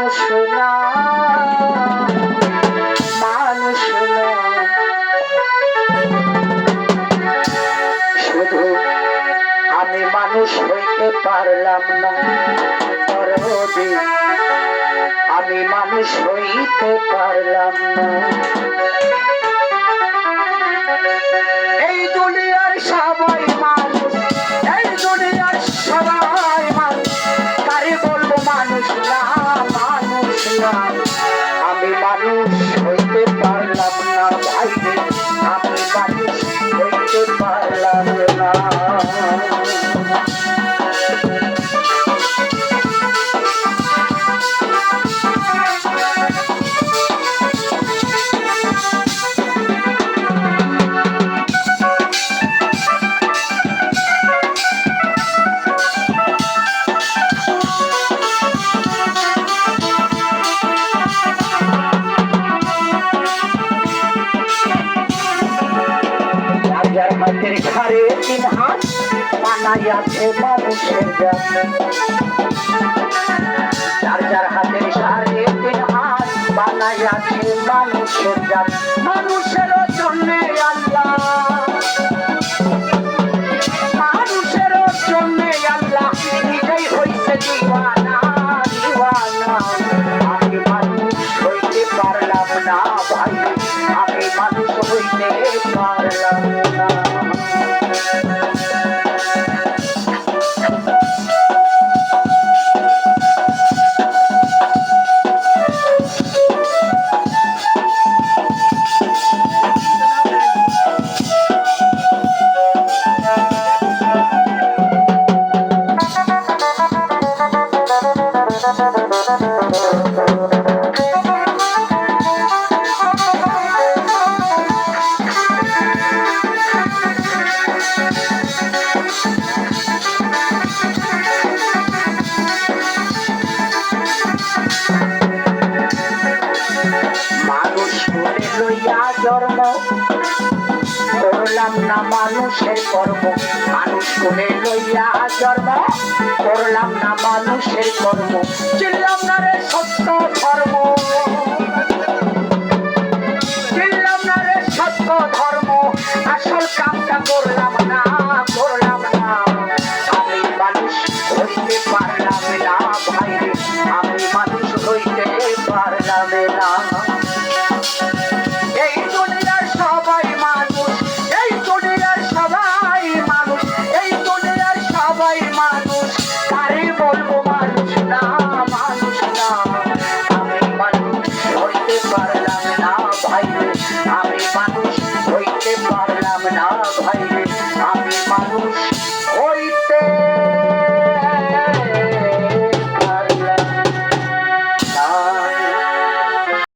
মানুষ না, মানুষ না, শুধু আমি মানুষ হইতে পারলাম না, দরদি আমি মানুষ হইতে পারলাম না। এই দুনিয়ার সবাই মানুষ, এই দুনিয়ার সবাই মানুষ, কারে বলবো মানুষ না, মানুষ না, আমি মানুষ হইতে পারলাম না ভাই, আমি মানুষ হইতে পারলাম না। হাতের ঘরে তিন হাত বানাইয়াছে মানুষের জাত, যার যার হাতের ঘরে তিন হাত বানাইয়াছে মানুষের জাত, মানুষের জন্য আল্লাহ, মানুষের জন্য আল্লাহ নিজেই হইছে দিওয়ানা, দিওয়ানা। আমি মানুষ হইতে পারলাম না ভাই, আমি মানুষ হইতে পারলাম না। জন্ম করলাম না মানুষের কর্ম, মানুষ কোলে লইয়া জন্ম করলাম না মানুষের কর্ম, চিনলাম না রে সত্য ধর্ম, চিনলাম না রে সত্য ধর্ম, আসল কামটা করলাম না, করলাম না, আমি মানুষ হইতে পারলাম না ভাই, আমি মানুষ হইতে পারলাম না। এই দুনিয়ার সবাই মানুষ, এই দুনিয়ার সবাই মানুষ, এই দুনিয়ার সবাই মানুষ, কারে বলবো মানুষ না, মানুষ না, আমি মানুষ হইতে পারলাম না ভাই, আমি মানুষ হইতে পারলাম না ভাই, আমি মানুষ